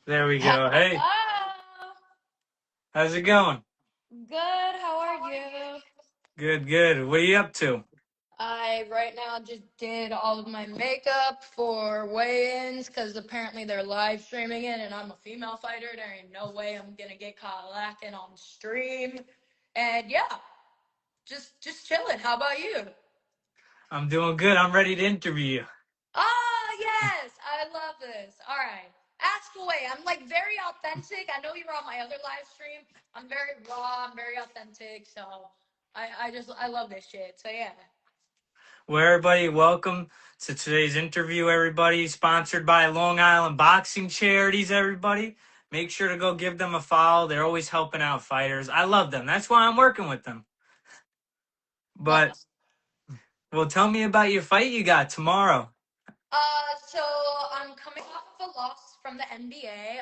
There we go. Hey, Hello. how's it going? Good. How are you? Good, good. What are you up to? I right now just did all of my makeup for weigh-ins because apparently they're live streaming it, and I'm a female fighter. There ain't no way I'm gonna get caught lacking on stream. And yeah, just chilling. How about you? I'm doing good. I'm ready to interview you. Oh yes, I love this. All right, ask away. I'm like very authentic. I know you were on my other live stream. I'm very raw. I'm very authentic. So I love this shit. So yeah. Well, everybody, welcome to today's interview, everybody. Sponsored by Long Island Boxing Charities, everybody. Make sure to go give them a follow. They're always helping out fighters. I love them. That's why I'm working with them. Well, But, well, tell me about your fight you got tomorrow. so I'm coming off of a loss from the NBA.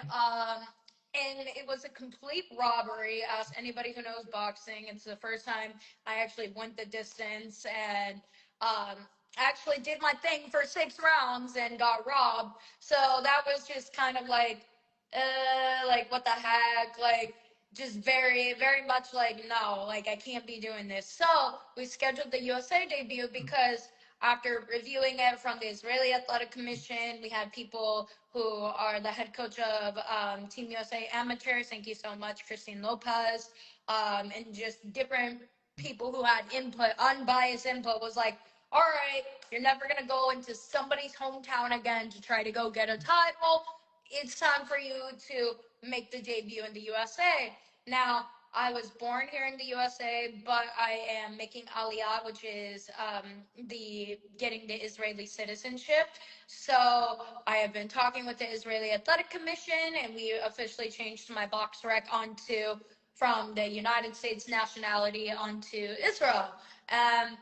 And it was a complete robbery. As anybody who knows boxing, it's the first time I actually went the distance and actually did my thing for 6 rounds and got robbed. So that was just kind of like what the heck, like just very, very much like no, like I can't be doing this. So we scheduled the USA debut because after reviewing it from the Israeli Athletic Commission, we had people who are the head coach of Team USA Amateurs. Thank you so much, Christine Lopez, and just different people who had input, unbiased input. Was like, all right, you're never gonna go into somebody's hometown again to try to go get a title. It's time for you to make the debut in the USA. Now, I was born here in the USA, but I am making Aliyah, which is the getting the Israeli citizenship. So I have been talking with the Israeli Athletic Commission, and we officially changed my box rec onto from the United States nationality onto Israel. Um,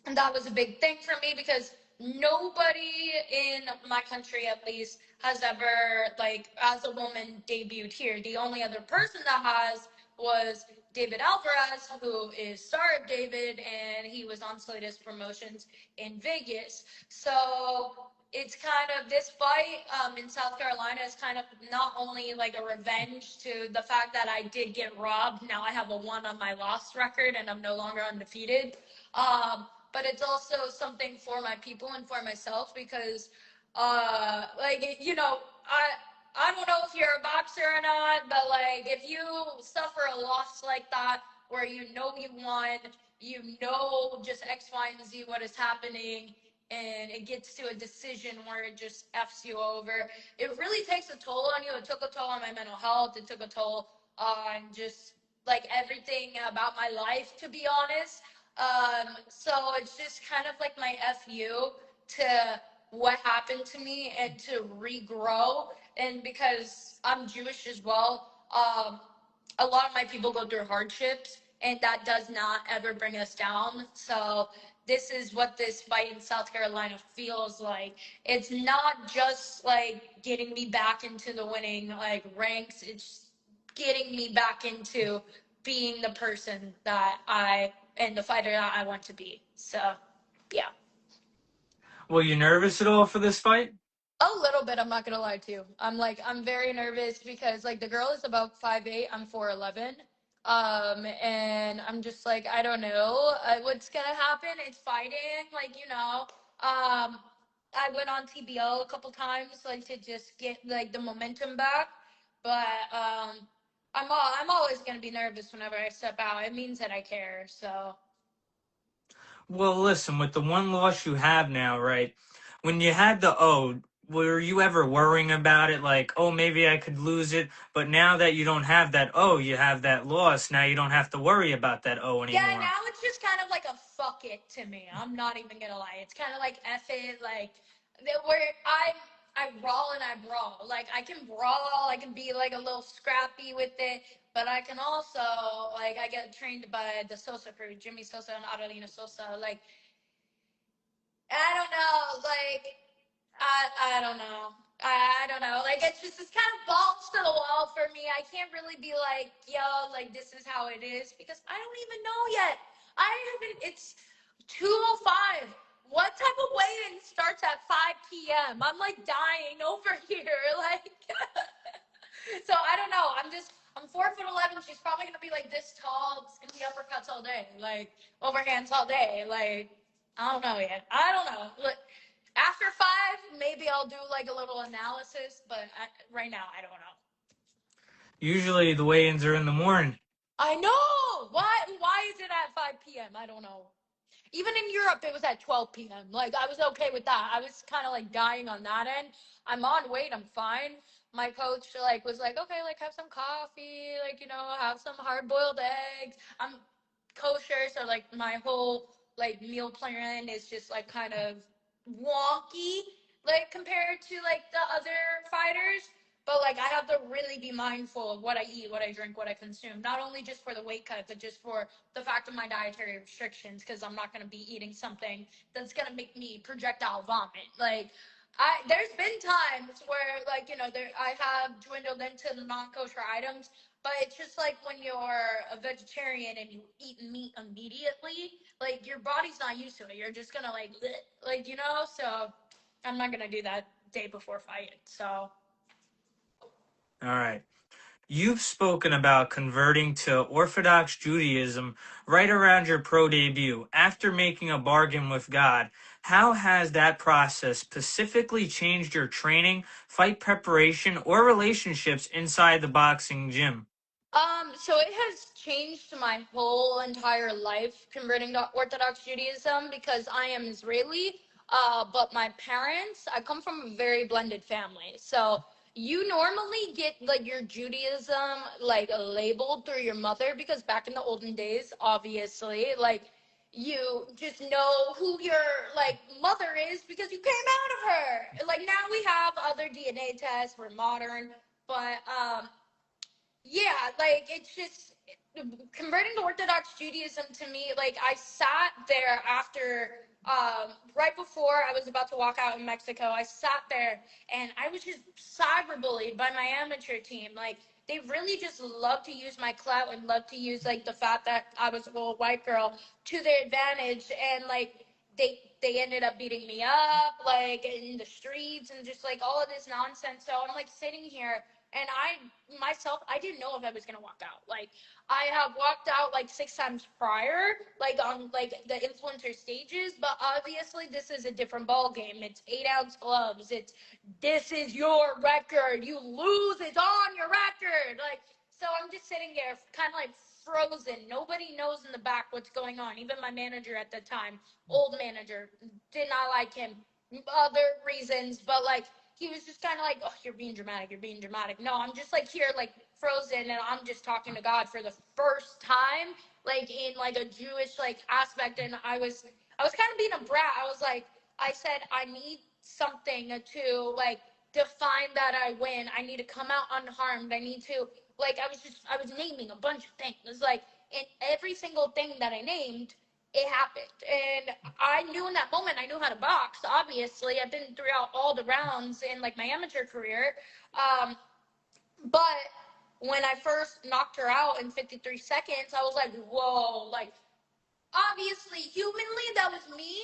and that was a big thing for me because nobody in my country at least has ever like as a woman debuted here. The only other person that has was David Alvarez, who is star of David, and he was on Slatest Promotions in Vegas. So it's kind of this fight in South Carolina is kind of not only like a revenge to the fact that I did get robbed. Now I have a 1 on my loss record and I'm no longer undefeated. But it's also something for my people and for myself because like I don't know if you're a boxer or not, but like if you suffer a loss like that where you know you won, you know just X, Y, and Z what is happening, and it gets to a decision where it just F's you over. It really takes a toll on you. It took a toll on my mental health. It took a toll on just like everything about my life, to be honest. So it's just kind of like my FU to what happened to me and to regrow. And because I'm Jewish as well, a lot of my people go through hardships, and that does not ever bring us down. So this is what this fight in South Carolina feels like. It's not just like getting me back into the winning like ranks. It's getting me back into being the person that I and the fighter that I want to be. So, yeah. Were you nervous at all for this fight? A little bit, I'm not gonna lie to you. I'm very nervous because like the girl is about 5'8", I'm 4'11". And I'm just like, I don't know what's gonna happen. It's fighting, like, I went on TBO a couple times like to just get like the momentum back. But I'm always gonna be nervous whenever I step out. It means that I care, so Well, listen, with the one loss you have now, right? When you had the O, were you ever worrying about it like, oh, maybe I could lose it? But now that you don't have that O, you have that loss. Now you don't have to worry about that O yeah, anymore. now it's just kind of like a fuck it to me. I'm not even gonna lie. It's kind of like F it, like where I brawl and I brawl. Like I can brawl, I can be like a little scrappy with it, but I can also like I get trained by the Sosa crew, Jimmy Sosa and Adelina Sosa. Like I don't know, like I don't know. I don't know. Like it's kind of balls to the wall for me. I can't really be like, yo, like this is how it is because I don't even know yet. I haven't. It's 2:05. What type of weigh-in starts at 5 p.m.? I'm like dying over here. Like So I don't know. I'm 4'11". She's probably gonna be like this tall. It's gonna be uppercuts all day, like overhands all day. Like I don't know yet. I don't know. Look, after 5, maybe I'll do like a little analysis, but right now I don't know. Usually the weigh-ins are in the morning. I know. Why is it at 5 p.m.? I don't know. Even in Europe, it was at 12 p.m. Like, I was okay with that. I was kind of like dying on that end. I'm on weight. I'm fine. My coach like was like, okay, like have some coffee, like have some hard boiled eggs. I'm kosher, so like my whole like meal plan is just like kind of wonky, like compared to like the other fighters. But like I have to really be mindful of what I eat, what I drink, what I consume. Not only just for the weight cut, but just for the fact of my dietary restrictions, because I'm not going to be eating something that's going to make me projectile vomit. Like there's been times where like I have dwindled into the non-kosher items, but it's just like when you're a vegetarian and you eat meat immediately, like your body's not used to it. You're just gonna like So I'm not gonna do that day before fight. So All right. You've spoken about converting to Orthodox Judaism right around your pro debut after making a bargain with God. How has that process specifically changed your training, fight preparation, or relationships inside the boxing gym? So it has changed my whole entire life converting to Orthodox Judaism because I am Israeli. But my parents, I come from a very blended family. So you normally get like your Judaism like labeled through your mother because back in the olden days, obviously, like you just know who your like mother is because you came out of her. Like now we have other DNA tests, we're modern, but yeah, like it's just converting to Orthodox Judaism to me. Like I sat there after, right before I was about to walk out in Mexico. I sat there and I was just cyberbullied by my amateur team. Like they really just love to use my clout and love to use like the fact that I was a little white girl to their advantage, and like they ended up beating me up like in the streets and just like all of this nonsense. So I'm like sitting here and I didn't know if I was gonna walk out. Like I have walked out like 6 times prior, like on like the influencer stages, but obviously this is a different ball game. It's 8-ounce gloves. This is your record. You lose, it's on your record. Like so, I'm just sitting there, kind of like frozen. Nobody knows in the back what's going on. Even my manager at the time, old manager, did not like him. Other reasons, but like he was just kind of like, oh, you're being dramatic. You're being dramatic. No, I'm just like here, like frozen, and I'm just talking to God for the first time, like in like a Jewish like aspect. And I was kind of being a brat. I said, I need something to like define that I win. I need to come out unharmed. I need to like, I was naming a bunch of things. It's like, in every single thing that I named, it happened. And I knew in that moment, I knew how to box. Obviously, I've been throughout all the rounds in like my amateur career. But when I first knocked her out in 53 seconds, I was like, whoa, like obviously humanly that was me,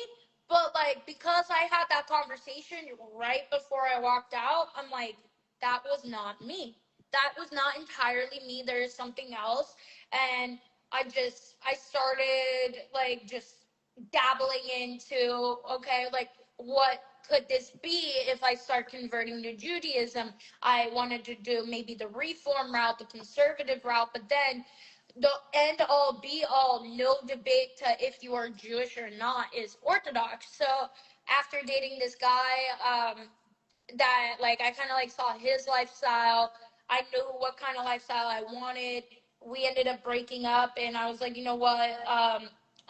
but like because I had that conversation right before I walked out, I'm like, that was not me. That was not entirely me. There is something else. And I started like just dabbling into, okay, like what could this be if I start converting to Judaism? I wanted to do maybe the reform route, the conservative route, but then the end all be all, no debate to if you are Jewish or not, is Orthodox. So after dating this guy, that like I kind of like saw his lifestyle. I knew what kind of lifestyle I wanted. We ended up breaking up, and I was like, you know what?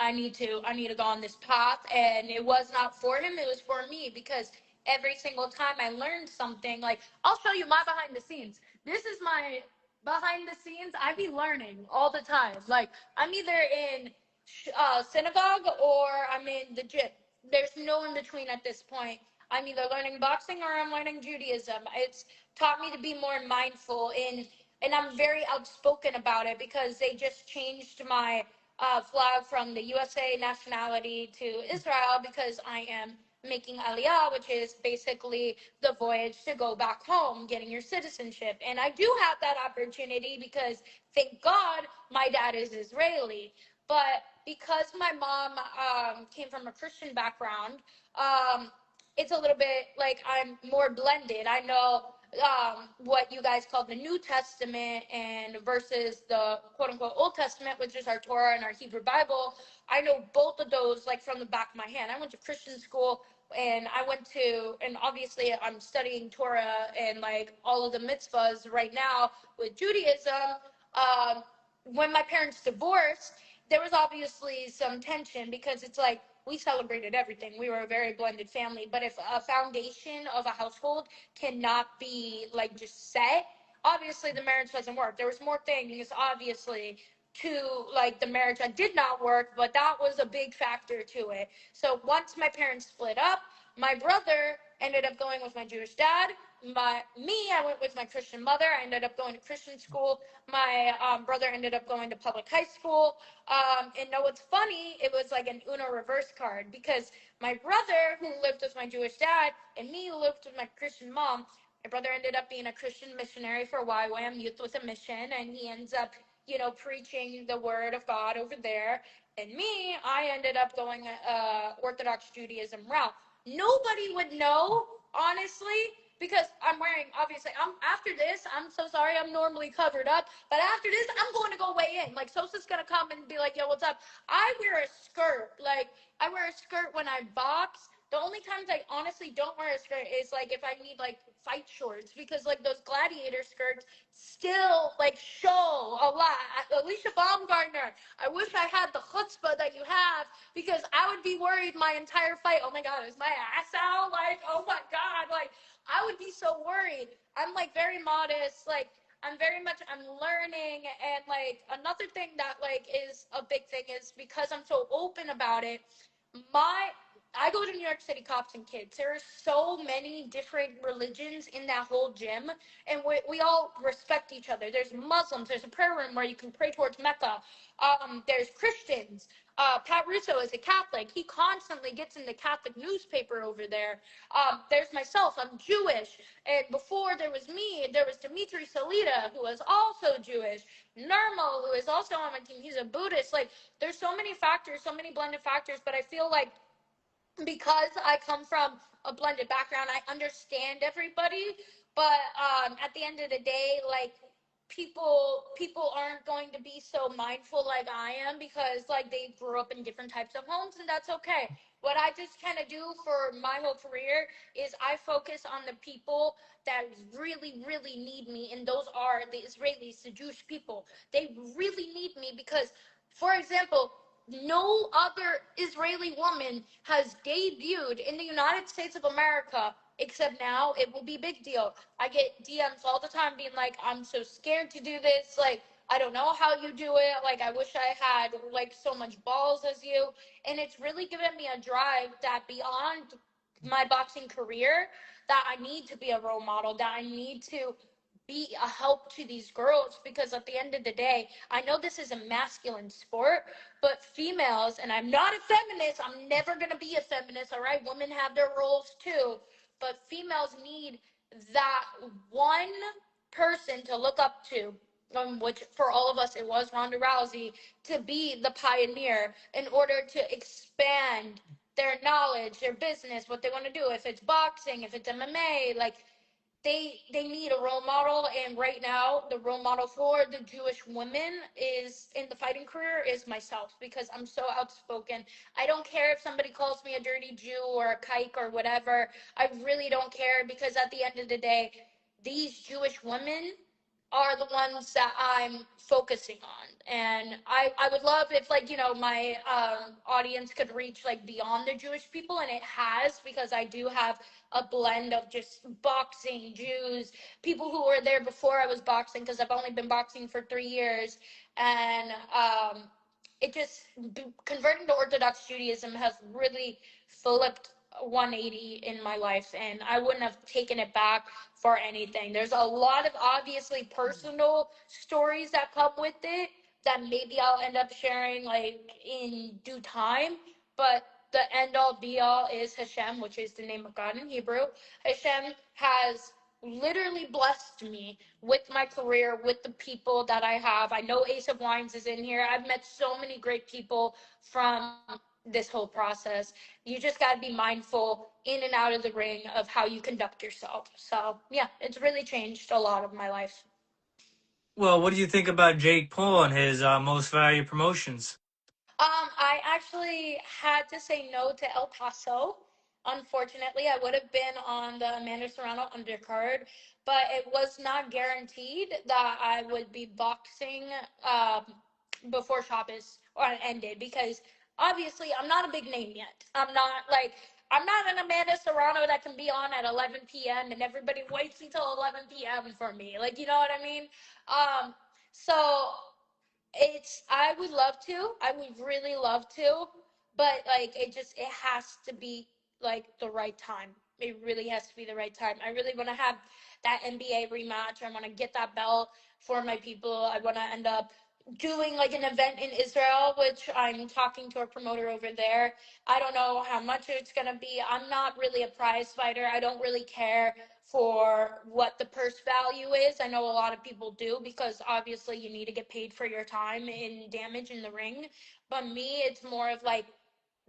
I need to go on this path, and it was not for him. It was for me because every single time I learned something, like I'll show you my behind the scenes. This is my behind the scenes. I be learning all the time. Like I'm either in synagogue or I'm in the gym. There's no in between at this point. I'm either learning boxing or I'm learning Judaism. It's taught me to be more mindful and I'm very outspoken about it because they just changed my flag from the USA nationality to Israel because I am making aliyah, which is basically the voyage to go back home, getting your citizenship. And I do have that opportunity because, thank God, my dad is Israeli. But because my mom came from a Christian background, it's a little bit like I'm more blended. I know what you guys call the New Testament and versus the quote unquote Old Testament, which is our Torah and our Hebrew Bible. I know both of those like from the back of my hand. I went to Christian school, and and obviously I'm studying Torah and like all of the mitzvahs right now with Judaism. When my parents divorced, there was obviously some tension because it's like we celebrated everything. We were a very blended family. But if a foundation of a household cannot be like just set, obviously the marriage doesn't work. There was more things, obviously, to like the marriage that did not work, but that was a big factor to it. So once my parents split up, my brother ended up going with my Jewish dad. I went with my Christian mother. I ended up going to Christian school. My brother ended up going to public high school. And know what's funny? It was like an Uno reverse card because my brother, who lived with my Jewish dad, and me, who lived with my Christian mom, my brother ended up being a Christian missionary for YWAM, Youth with a Mission, and he ends up, preaching the word of God over there. And me, I ended up going Orthodox Judaism route. Nobody would know, honestly, because obviously, after this, I'm so sorry, I'm normally covered up, but after this, I'm going to go weigh in. Like, Sosa's going to come and be like, yo, what's up? I wear a skirt. Like, I wear a skirt when I box. The only times I honestly don't wear a skirt is, like, if I need, like, fight shorts, because, like, those gladiator skirts still, like, show a lot. Alicia Baumgartner, I wish I had the chutzpah that you have, because I would be worried my entire fight. Oh, my God, is my ass out? Like, oh, my God, like, I would be so worried. I'm like very modest. Like I'm learning. And like another thing that like is a big thing is because I'm so open about it. I go to New York City Cops and Kids. There are so many different religions in that whole gym, and we all respect each other. There's Muslims. There's a prayer room where you can pray towards Mecca. There's Christians. Pat Russo is a Catholic. He constantly gets in the Catholic newspaper over there. There's myself. I'm Jewish. And before there was me, there was Dimitri Salita, who is also Jewish. Nirmal, who is also on my team. He's a Buddhist. Like, there's so many factors, so many blended factors, but I feel like because I come from a blended background, I understand everybody. But at the end of the day, like people aren't going to be so mindful like I am because like they grew up in different types of homes, and that's okay. What I just kind of do for my whole career is I focus on the people that really, really need me, and those are the Israelis, the Jewish people. They really need me because, for example, no other Israeli woman has debuted in the United States of America except now. It will be a big deal. I get DMs all the time being like, I'm so scared to do this. Like, I don't know how you do it. Like, I wish I had like so much balls as you. And it's really given me a drive that beyond my boxing career, that I need to be a role model, that I need to be a help to these girls, because at the end of the day, I know this is a masculine sport, but females, and I'm not a feminist, I'm never going to be a feminist, all right? Women have their roles too, but females need that one person to look up to, which for all of us, it was Ronda Rousey, to be the pioneer in order to expand their knowledge, their business, what they want to do. If it's boxing, if it's MMA, like they need a role model, and right now the role model for the Jewish women is in the fighting career is myself, because I'm so outspoken. I don't care if somebody calls me a dirty Jew or a kike or whatever. I really don't care, because at the end of the day, these Jewish women are the ones that I'm focusing on. And I would love if like, my audience could reach like beyond the Jewish people, and it has, because I do have a blend of just boxing, Jews, people who were there before I was boxing, because I've only been boxing for 3 years. And it just, converting to Orthodox Judaism has really flipped 180 in my life, and I wouldn't have taken it back for anything. There's a lot of obviously personal stories that come with it that maybe I'll end up sharing like in due time, but the end all be all is Hashem, which is the name of God in Hebrew. Hashem has literally blessed me with my career, with the people that I have. I know Ace of Wines is in here. I've met so many great people from this whole process. You just got to be mindful in and out of the ring of how you conduct yourself. So, yeah, it's really changed a lot of my life. Well, what do you think about Jake Paul and his most valued promotions? I actually had to say no to El Paso. Unfortunately, I would have been on the Amanda Serrano undercard, but it was not guaranteed that I would be boxing um, before Shabbos or it ended because obviously I'm not a big name yet. I'm not an Amanda Serrano that can be on at 11 p.m. and everybody waits until 11 p.m. for me. Like, you know what I mean? So I would love to. I would really love to, but like it has to be like the right time. It really has to be the right time. I really want to have that NBA rematch. I want to get that belt for my people. I want to end up doing like an event in Israel, which I'm talking to a promoter over there. I don't know how much it's going to be. I'm not really a prize fighter. I don't really care for what the purse value is. I know a lot of people do because obviously you need to get paid for your time in damage in the ring. But me, it's more of like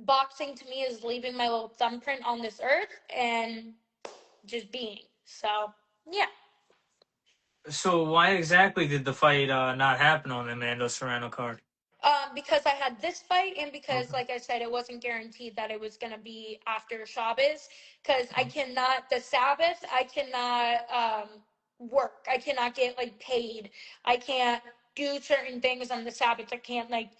boxing to me is leaving my little thumbprint on this earth and just being. So, yeah. So why exactly did the fight not happen on the Amanda Serrano card? Because I had this fight, and because, Okay. like I said, it wasn't guaranteed that it was gonna be after Shabbos. Because I cannot the Sabbath, I cannot work. I cannot get like paid. I can't do certain things on the Sabbath. I can't like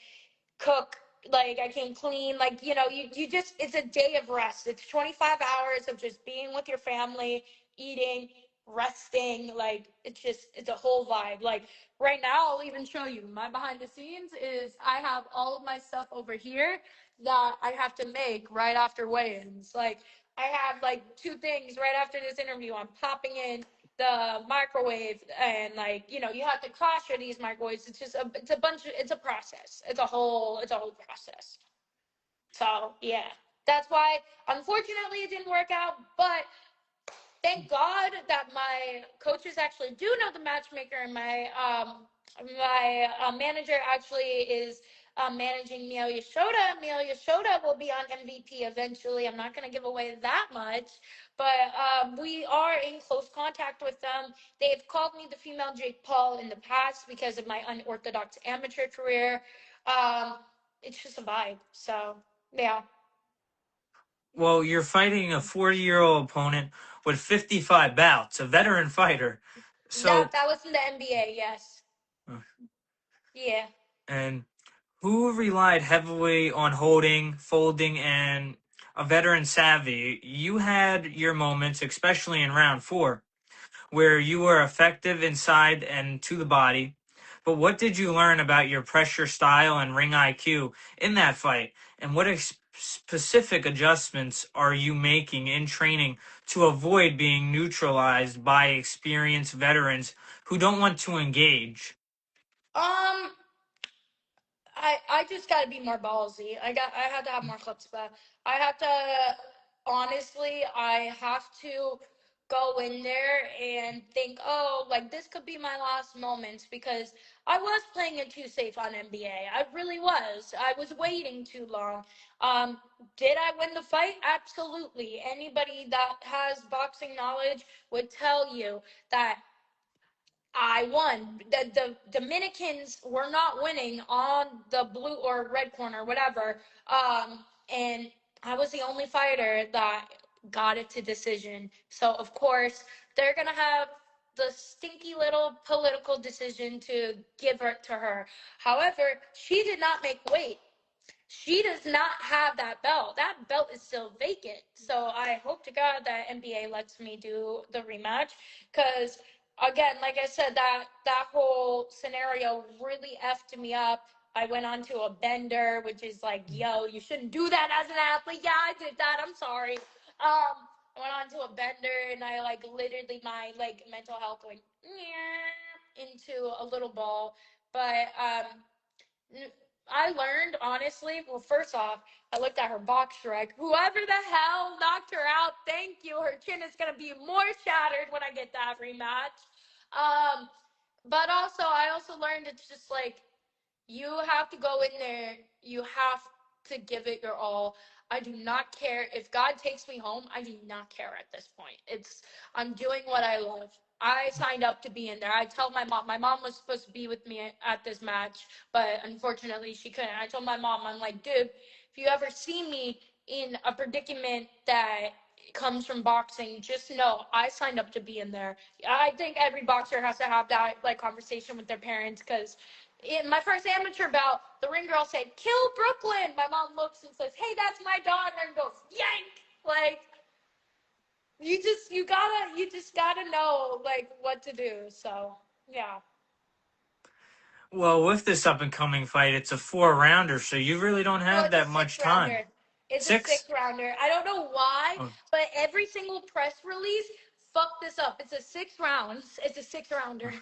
cook, like I can clean, like you just it's a day of rest. It's 25 hours of just being with your family, eating, resting. Like it's a whole vibe. Like right now I'll even show you my behind the scenes is I have all of my stuff over here that I have to make right after weigh-ins. Like I have like two things right after this interview. I'm popping in the microwave, and like you have to clasher these microwaves. It's a bunch of it's a process. It's a whole process. So yeah, that's why unfortunately it didn't work out, but thank God that my coaches actually do know the matchmaker, and my manager actually is managing Mio Yashoda. Mio Yashoda will be on MVP eventually. I'm not going to give away that much, but we are in close contact with them. They've called me the female Jake Paul in the past because of my unorthodox amateur career. Um, it's just a vibe. So yeah. Well, you're fighting a 40-year-old opponent with 55 bouts, a veteran fighter. So, That was in the NBA. Yes. uh, Yeah. and who relied heavily on holding, folding, and a veteran savvy? You had your moments, especially in round four, where you were effective inside and to the body. But what did you learn about your pressure style and ring IQ in that fight? And what specific adjustments are you making in training to avoid being neutralized by experienced veterans who don't want to engage? Um, I just got to be more ballsy. I have to have more chutzpah. I have to honestly, I have to go in there and think, oh, like this could be my last moments because I was playing it too safe on NBA. I really was. I was waiting too long. Um, did I win the fight? Absolutely. Anybody that has boxing knowledge would tell you that I won. The Dominicans were not winning on the blue or red corner, whatever. And I was the only fighter that got it to decision. So of course they're gonna have the stinky little political decision to give her to her. However, she did not make weight. She does not have that belt. That belt is still vacant. So I hope to God that NBA lets me do the rematch because again, like I said, that whole scenario really effed me up. I went on to a bender, which is like, yo, you shouldn't do that as an athlete. Yeah, I did that. I'm sorry. I went on to a bender and I like literally my like mental health went into a little ball. But I learned, honestly, well, first off, I looked at her box strike. Whoever the hell knocked her out, thank you. Her chin is going to be more shattered when I get that rematch. Um, but also, I also learned it's just like you have to go in there. You have to give it your all. I do not care if God takes me home. I do not care at this point. I'm doing what I love. I signed up to be in there. I tell my mom. My mom was supposed to be with me at this match, but unfortunately she couldn't. I told my mom, I'm like, dude, if you ever see me in a predicament that comes from boxing, just know I signed up to be in there. I think every boxer has to have that like conversation with their parents because in my first amateur bout, the ring girl said, "Kill Brooklyn." My mom looks and says, "Hey, that's my daughter," and goes, "Yank!" Like you just gotta know like what to do. So yeah. Well, with this up and coming fight, it's a 4 rounder, so you really don't No, have it's a that six much time. rounder. It's a six Six? rounder. I don't know why, Oh, but every single press release fucked this up. It's a 6 rounds. It's a 6 rounder.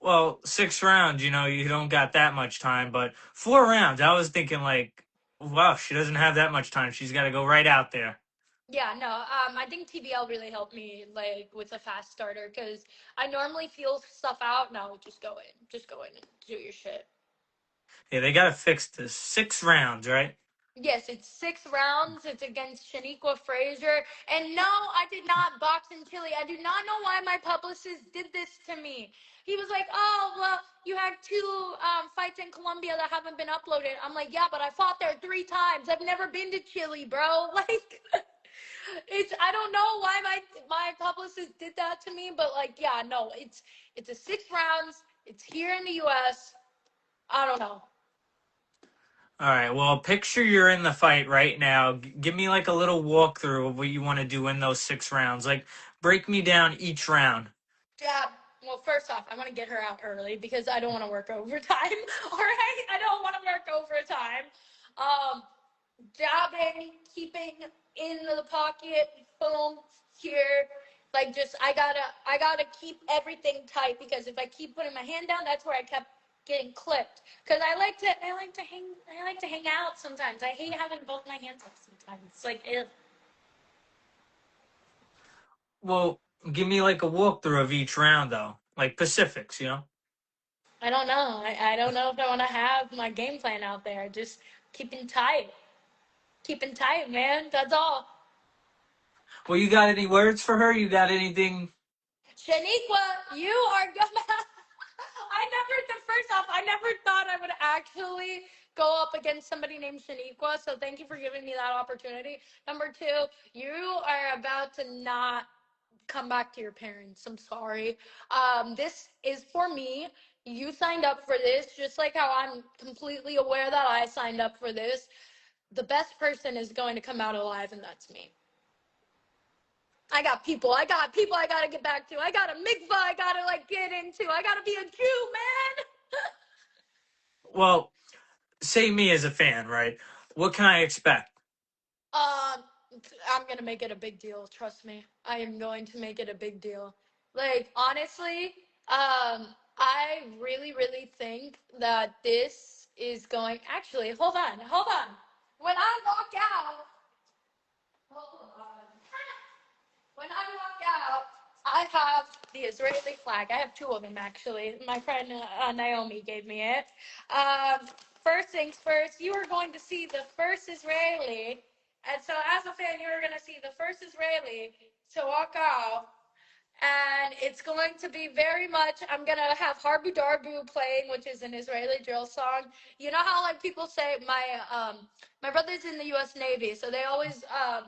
well, 6 rounds, you don't got that much time, but 4 rounds, I was thinking like, wow, she doesn't have that much time. She's got to go right out there. Yeah, no. I think TBL really helped me like with a fast starter because I normally feel stuff out. No, just go in and do your shit. Yeah, they got to fix this. 6 rounds, right? Yes, it's 6 rounds. It's against Shaniqua Frazier. And no, I did not box in Chile. I do not know why my publicist did this to me. He was like, "Oh, well, you had two fights in Colombia that haven't been uploaded." I'm like, "Yeah, but I fought there 3 times. I've never been to Chile, bro." Like, I don't know why my publicist did that to me, but like, yeah, no, it's a 6 rounds. It's here in the U.S. I don't know. All right. Well, picture you're in the fight right now. Give me like a little walkthrough of what you want to do in those 6 rounds. Like, break me down each round. Yeah. Well, first off, I want to get her out early because I don't want to work overtime. All right, I don't want to work overtime. Um, Jabbing, keeping in the pocket, boom, here. Like just I gotta keep everything tight because if I keep putting my hand down, that's where I kept getting clipped. Because I like to hang out sometimes. I hate having both my hands up sometimes. It's like ew. Well, give me like a walkthrough of each round, though. Like Pacifics. I don't know. I don't know if I want to have my game plan out there. Just keeping tight, keeping tight, man. That's all. Well, you got any words for her? You got anything? Shaniqua, you are gonna. First off, I never thought I would actually go up against somebody named Shaniqua. So thank you for giving me that opportunity. Number two, you are about to not come back to your parents. I'm sorry. This is for me. You signed up for this, just like how I'm completely aware that I signed up for this. The best person is going to come out alive, and that's me. I got people I gotta get back to. I got a mikvah I gotta like get into. I gotta be a Jew, man. Well, say me as a fan, right? What can I expect? um, I'm gonna make it a big deal. Trust me. I am going to make it a big deal. Like honestly, I really, really think that this is going. Actually, hold on, hold on. When I walk out, hold on. When I walk out, I have the Israeli flag. I have two of them actually. My friend Naomi gave me it. Um, First things first, you are going to see the first Israeli, and so as a fan, you are going to see the first Israeli to walk out. And it's going to be very much. I'm gonna have Harbu Darbu playing, which is an Israeli drill song. You know how like people say my brother's in the U.S. Navy, so they always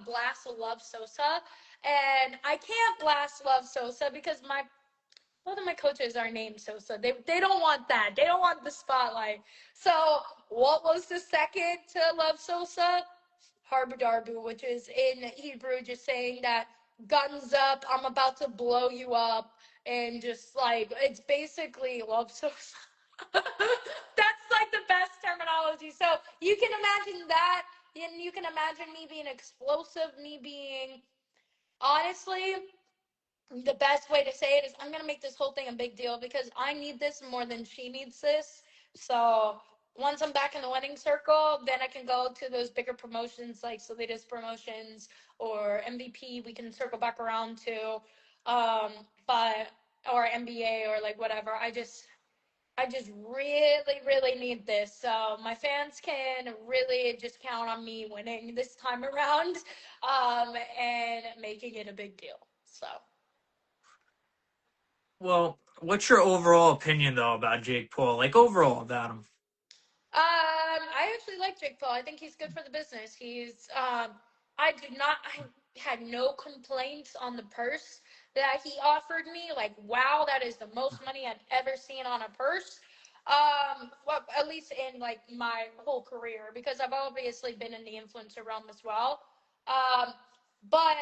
blast Love Sosa, and I can't blast Love Sosa because my both of my coaches are named Sosa. They don't want that. They don't want the spotlight. So what was the second to Love Sosa? Harbadarbu, which is in Hebrew just saying that guns up, I'm about to blow you up, and just like it's basically love Sosa. That's like the best terminology. So you can imagine that, and you can imagine me being explosive, me being honestly the best way to say it is I'm gonna make this whole thing a big deal because I need this more than she needs this. So once I'm back in the winning circle, then I can go to those bigger promotions like Salidas Promotions or MVP. We can circle back around to, um, but or NBA or like whatever. I just really, really need this. So my fans can really just count on me winning this time around, and making it a big deal. So. Well, what's your overall opinion though about Jake Paul? Like overall about him? I actually like Jake Paul. I think he's good for the business. I had no complaints on the purse that he offered me. Like, wow, that is the most money I've ever seen on a purse. Well, at least in like my whole career, because I've obviously been in the influencer realm as well. Um, but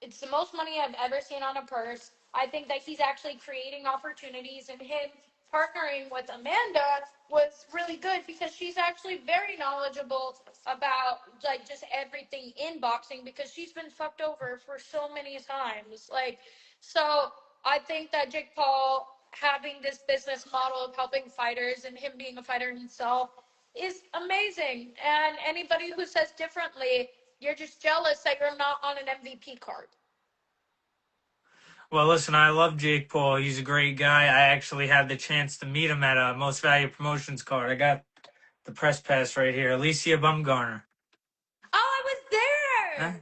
it's the most money I've ever seen on a purse. I think that he's actually creating opportunities, and him partnering with Amanda was really good because she's actually very knowledgeable about like just everything in boxing, because she's been fucked over for so many times. Like, so I think that Jake Paul having this business model of helping fighters and him being a fighter himself is amazing. And anybody who says differently, you're just jealous that you're not on an MVP card. Well, listen, I love Jake Paul. He's a great guy. I actually had the chance to meet him at a Most Valued Promotions card. I got the press pass right here. Alicia Bumgarner. Oh, I was Huh? there.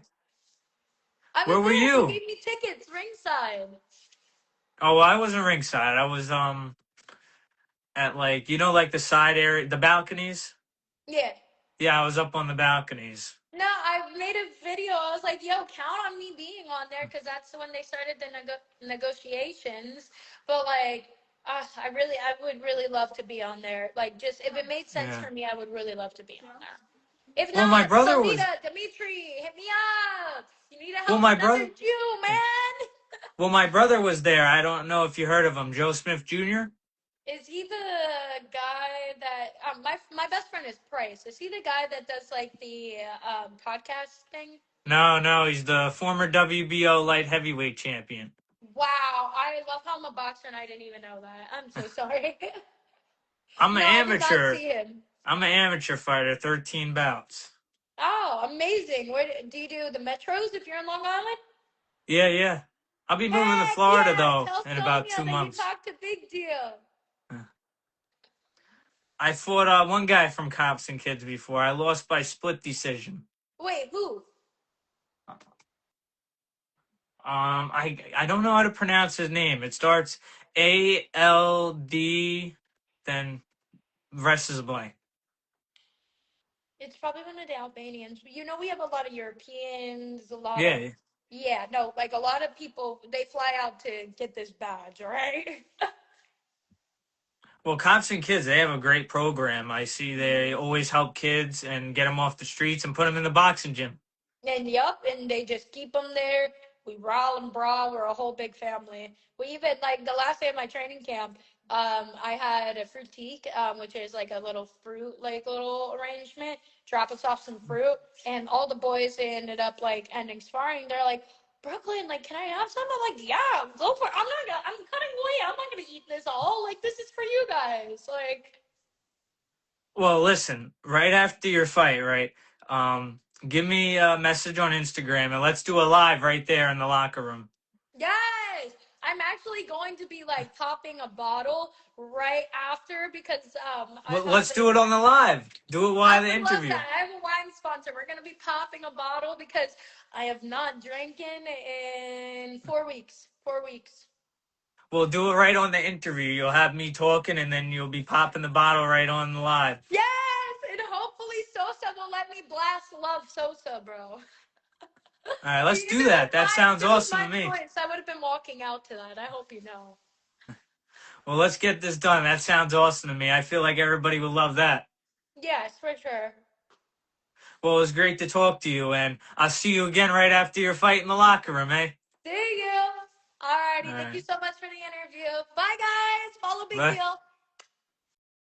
I Where was were there. She you? gave me tickets ringside. Oh, I wasn't ringside. I was at like like the side area, the balconies. Yeah. Yeah, I was up on the balconies. No, I made a video. I was like, yo, count on me being on there, because that's when they started the negotiations. But like, I would really love to be on there. Like, just if it made sense Yeah. for me, I would really love to be on there. If Well, my not, brother was. Salita, Dimitri, hit me up. You need to Well, help my another brother. Jew, man. Well, my brother was there. I don't know if you heard of him, Joe Smith Jr. Is he the guy that my best friend is Price? Is he the guy that does like the podcast thing? No, no, he's the former WBO light heavyweight champion. Wow, I love how I'm a boxer and I didn't even know that. I'm so sorry. I'm an No, I did not amateur. see him. I'm an amateur fighter, 13 bouts. Oh, amazing. Where do you do the metros if you're in Long Island? Yeah, yeah. I'll be moving to Heck Florida yeah! though Tell in about Sonia two that you months. talked to Big Deal. I fought one guy from Cops and Kids before. I lost by split decision. Wait, who? I don't know how to pronounce his name. It starts ALD, then rest is a blank. It's probably one of the Albanians. You know, we have a lot of Europeans, a lot of Yeah. yeah, no, like a lot of people they fly out to get this badge, right? Well, Cops and Kids, they have a great program. I see they always help kids and get them off the streets and put them in the boxing gym. And yup, and they just keep them there. We brawl and brawl. We're a whole big family. We even like the last day of my training camp. I had a fruitique, which is like a little fruit, like little arrangement. Drop us off some fruit, and all the boys they ended up like ending sparring. They're like, Brooklyn, like, can I have some? I'm like, yeah, go for it. I'm cutting away. I'm not gonna eat this all. Like, this is for you guys. Like, Well, listen, right after your fight, right? Give me a message on Instagram and let's do a live right there in the locker room. yes, I'm actually going to be like popping a bottle right after, because I Well, have let's a do it on the live. Do it I while the would love interview. that. I have a wine sponsor. We're gonna be popping a bottle because I have not drinking in 4 weeks. 4 weeks. We'll do it right on the interview. You'll have me talking and then you'll be popping the bottle right on the live. Yes, and hopefully Sosa will let me blast Love Sosa, bro. All right, let's If do it was that. That sounds if it was awesome to my me. choice, I would have been walking out to that. I hope you know. Well, let's get this done. That sounds awesome to me. I feel like everybody would love that. Yes, for sure. Well, it was great to talk to you, and I'll see you again right after your fight in the locker room, eh? See you. Alrighty, All thank you right. so much for the interview. Bye, guys. Follow Big Bye. Deal.